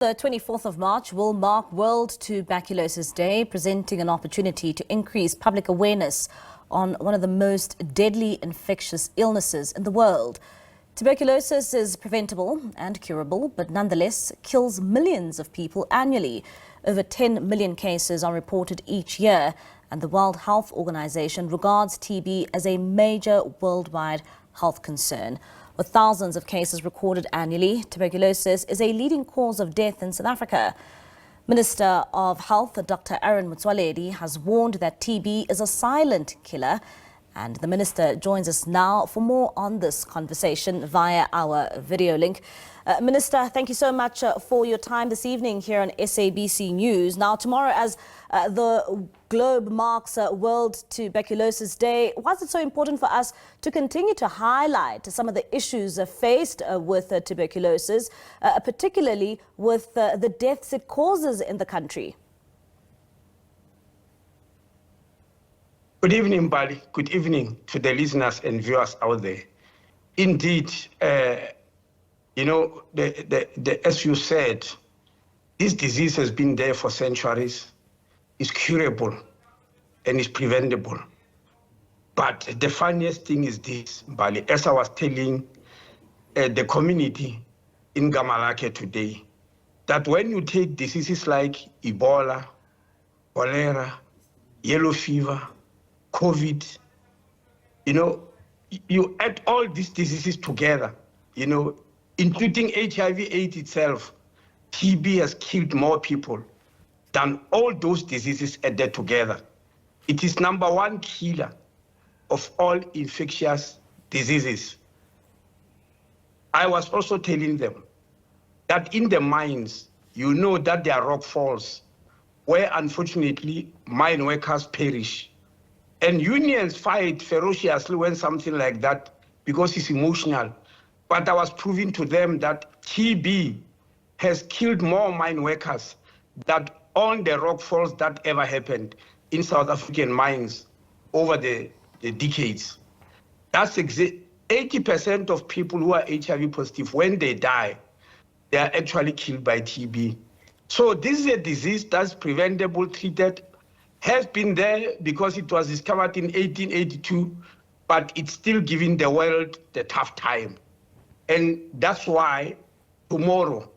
The 24th of March will mark World Tuberculosis Day, presenting an opportunity to increase public awareness on one of the most deadly infectious illnesses in the world. Tuberculosis is preventable and curable, but nonetheless kills millions of people annually. Over 10 million cases are reported each year, and the World Health Organization regards TB as a major worldwide health concern. With thousands of cases recorded annually, tuberculosis is a leading cause of death in South Africa. Minister of Health Dr Aaron Motsoaledi has warned that TB is a silent killer, and the minister joins us now for more on this conversation via our video link. Minister, thank you so much for your time this evening here on SABC News. Now, tomorrow, as the globe marks World Tuberculosis Day, why is it so important for us to continue to highlight some of the issues faced with tuberculosis, particularly with the deaths it causes in the country? Good evening, Bali. Good evening to the listeners and viewers out there. Indeed, as you said, this disease has been there for centuries, is curable, and is preventable. But the funniest thing is this, Bali, as I was telling the community in Gamalake today, that when you take diseases like Ebola, cholera, yellow fever, COVID, you add all these diseases together, including HIV/AIDS itself, TB has killed more people than all those diseases added together. It is #1 killer of all infectious diseases. I was also telling them that in the mines, that there are rock falls where unfortunately mine workers perish. And unions fight ferociously when something like that, because it's emotional. But I was proving to them that TB has killed more mine workers than all the rock falls that ever happened in South African mines over the decades. That's 80% of people who are HIV positive, when they die, they are actually killed by TB. So this is a disease that's preventable, treated, has been there because it was discovered in 1882, but it's still giving the world the tough time. And that's why tomorrow,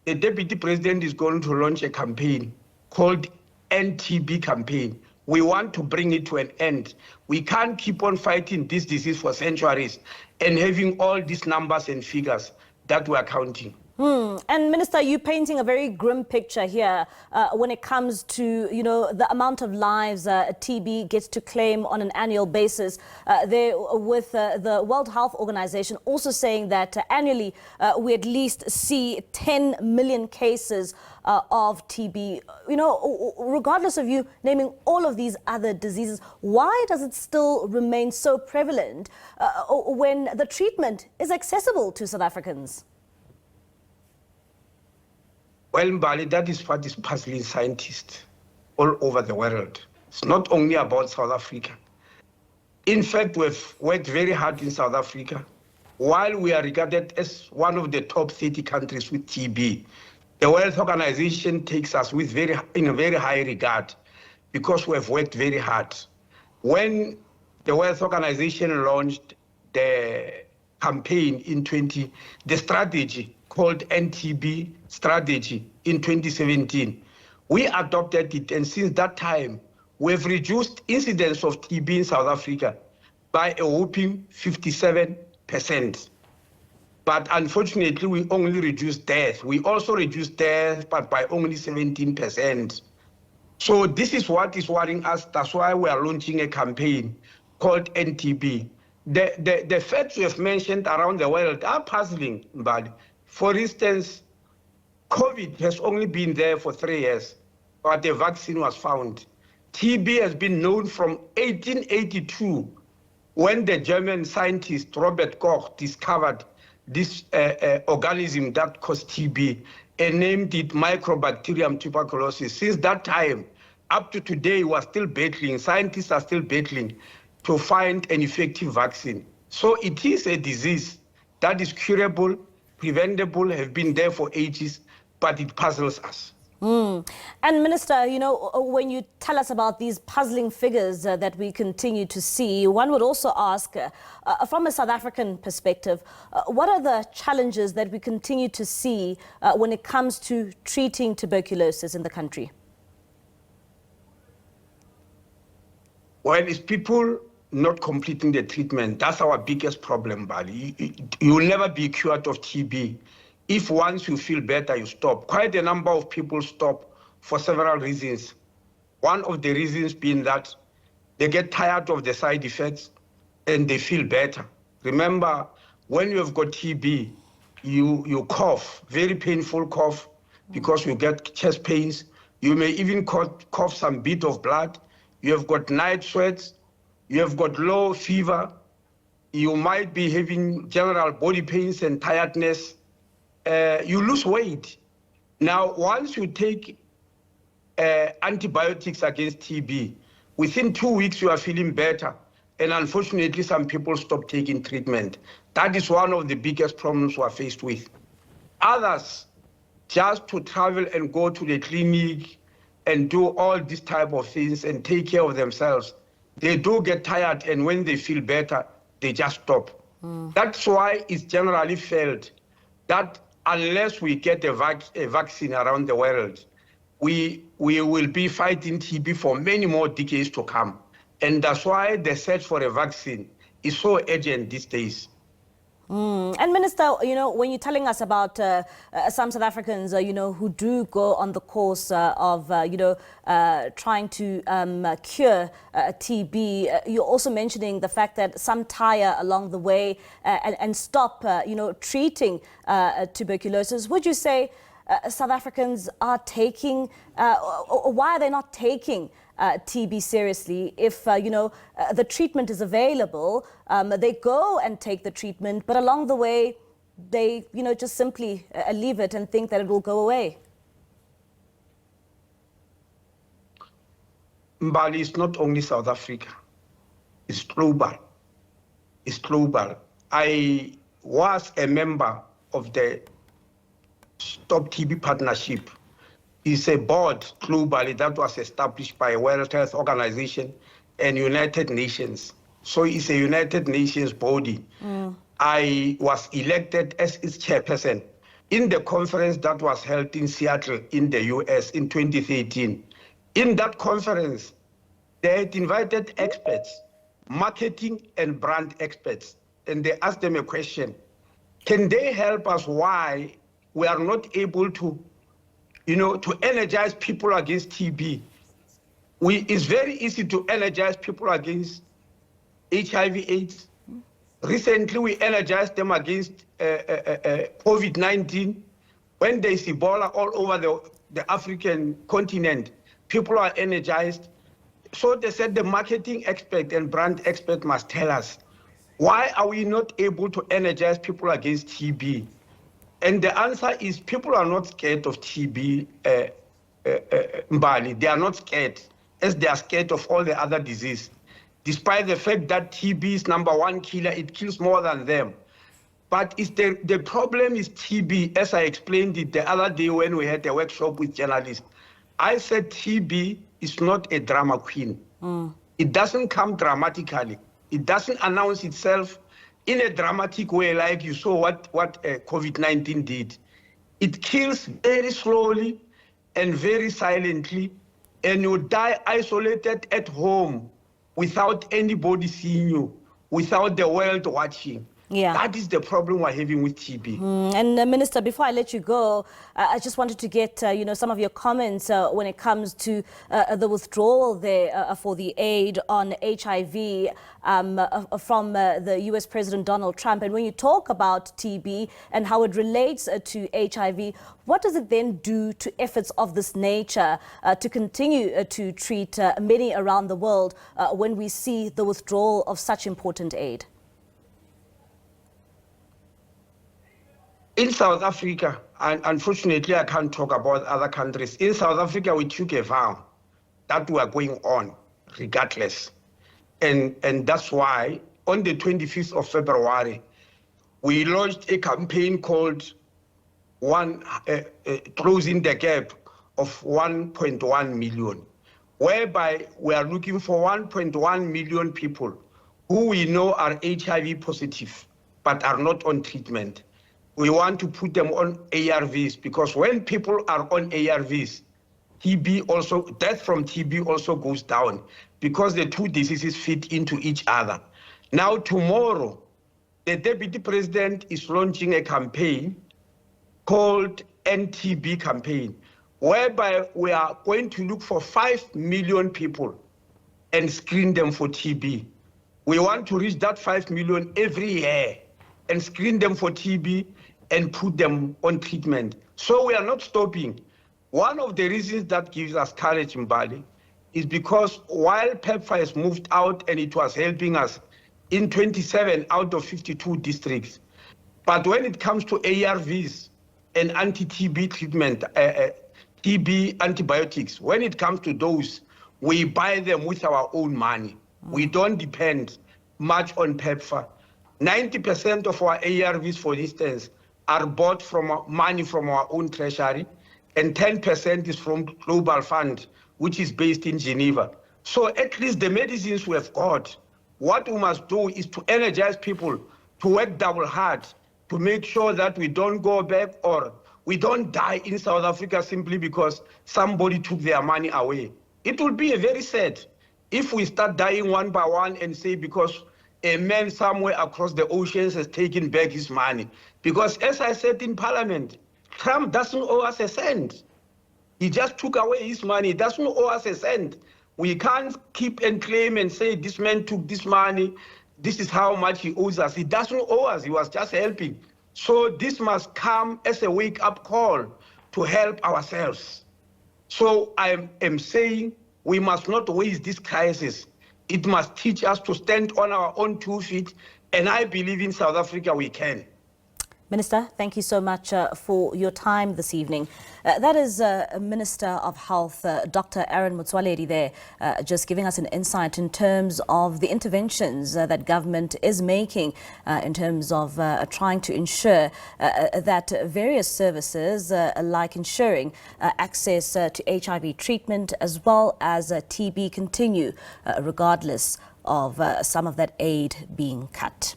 the Deputy President is going to launch a campaign called End-TB campaign. We want to bring it to an end. We can't keep on fighting this disease for centuries and having all these numbers and figures that we're counting. And Minister, you're painting a very grim picture here when it comes to, the amount of lives TB gets to claim on an annual basis. With the World Health Organization also saying that annually we at least see 10 million cases of TB. Regardless of you naming all of these other diseases, why does it still remain so prevalent when the treatment is accessible to South Africans? Well, Mbali, that is what is puzzling scientists all over the world. It's not only about South Africa. In fact, we've worked very hard in South Africa. While we are regarded as one of the top 30 countries with TB, the World Organization takes us in a very high regard because we've worked very hard. When the World Organization launched the campaign the strategy called End-TB strategy in 2017, we adopted it, and since that time, we've reduced incidence of TB in South Africa by a whopping 57%. But unfortunately, we only reduced death. We also reduced death, but by only 17%. So this is what is worrying us. That's why we are launching a campaign called End-TB. The facts we have mentioned around the world are puzzling, but for instance, COVID has only been there for 3 years, but the vaccine was found. TB has been known from 1882, when the German scientist Robert Koch discovered this organism that caused TB and named it Mycobacterium tuberculosis. Since that time, up to today, we are still battling, scientists are still battling to find an effective vaccine. So it is a disease that is curable, preventable, have been there for ages, but it puzzles us. And Minister, you know, when you tell us about these puzzling figures that we continue to see, one would also ask, from a South African perspective, what are the challenges that we continue to see when it comes to treating tuberculosis in the country? Well, it's people not completing the treatment. That's our biggest problem, Bali. You will never be cured of TB. If once you feel better, you stop. Quite a number of people stop for several reasons. One of the reasons being that they get tired of the side effects and they feel better. Remember, when you have got TB, you cough, very painful cough, because you get chest pains. You may even cough some bit of blood. You have got night sweats. You have got low fever. You might be having general body pains and tiredness. You lose weight. Now, once you take antibiotics against TB, within 2 weeks you are feeling better. And unfortunately, some people stop taking treatment. That is one of the biggest problems we are faced with. Others, just to travel and go to the clinic and do all these type of things and take care of themselves, they do get tired, and when they feel better, they just stop. That's why it's generally felt that unless we get a vaccine around the world, we will be fighting TB for many more decades to come. And that's why the search for a vaccine is so urgent these days. And Minister, you know, when you're telling us about some South Africans, you know, who do go on the course of, you know, trying to cure TB, you're also mentioning the fact that some tire along the way and stop, you know, treating tuberculosis. Would you say South Africans are taking, or why are they not taking TB seriously? If you know, the treatment is available, they go and take the treatment, but along the way they, you know, just simply leave it and think that it will go away. Mbali is not only South Africa, it's global. It's global. I was a member of the Stop TB Partnership. It's a board globally that was established by World Health Organization and United Nations. So it's a United Nations body. I was elected as its chairperson in the conference that was held in Seattle in the US in 2013. In that conference, they had invited experts, marketing and brand experts, and they asked them a question. Can they help us why we are not able to, you know, to energize people against TB? It's very easy to energize people against HIV/AIDS. Recently, we energized them against COVID-19. When there's Ebola all over the African continent, people are energized. So they said the marketing expert and brand expert must tell us, why are we not able to energize people against TB? And the answer is people are not scared of TB, Mbali. They are not scared, as they are scared of all the other disease. Despite the fact that TB is #1 killer, it kills more than them. But it's the problem is TB, as I explained it the other day when we had a workshop with journalists. I said TB is not a drama queen. It doesn't come dramatically. It doesn't announce itself in a dramatic way like you saw what COVID-19 did. It kills very slowly and very silently, and you die isolated at home without anybody seeing you, without the world watching. Yeah. That is the problem we're having with TB. And Minister, before I let you go, I just wanted to get you know, some of your comments when it comes to the withdrawal there for the aid on HIV from the US President Donald Trump. And when you talk about TB and how it relates to HIV, what does it then do to efforts of this nature to continue to treat many around the world when we see the withdrawal of such important aid? In South Africa, and unfortunately I can't talk about other countries, in South Africa we took a vow that we are going on regardless. And that's why on the 25th of February, we launched a campaign called closing the gap of 1.1 million, whereby we are looking for 1.1 million people who we know are HIV positive but are not on treatment. We want to put them on ARVs, because when people are on ARVs, death from TB also goes down, because the two diseases fit into each other. Now, tomorrow, the Deputy President is launching a campaign called NTB campaign, whereby we are going to look for 5 million people and screen them for TB. We want to reach that 5 million every year and screen them for TB and put them on treatment. So we are not stopping. One of the reasons that gives us courage in Bali is because while PEPFAR has moved out and it was helping us in 27 out of 52 districts, but when it comes to ARVs and anti-TB treatment, TB antibiotics, when it comes to those, we buy them with our own money. We don't depend much on PEPFAR. 90% of our ARVs, for instance, are bought from money from our own treasury, and 10% is from Global Fund, which is based in Geneva. So at least the medicines we have got, what we must do is to energize people to work double hard to make sure that we don't go back or we don't die in South Africa simply because somebody took their money away. It would be very sad if we start dying one by one and say because a man somewhere across the oceans has taken back his money. Because as I said in Parliament, Trump doesn't owe us a cent. He just took away his money. He doesn't owe us a cent. We can't keep and claim and say this man took this money, this is how much he owes us. He doesn't owe us, he was just helping. So this must come as a wake-up call to help ourselves. So I am saying we must not waste this crisis. It must teach us to stand on our own 2 feet, and I believe in South Africa we can. Minister, thank you so much for your time this evening. That is Minister of Health, Dr. Aaron Motsoaledi there, just giving us an insight in terms of the interventions that government is making in terms of trying to ensure that various services like ensuring access to HIV treatment as well as TB continue regardless of some of that aid being cut.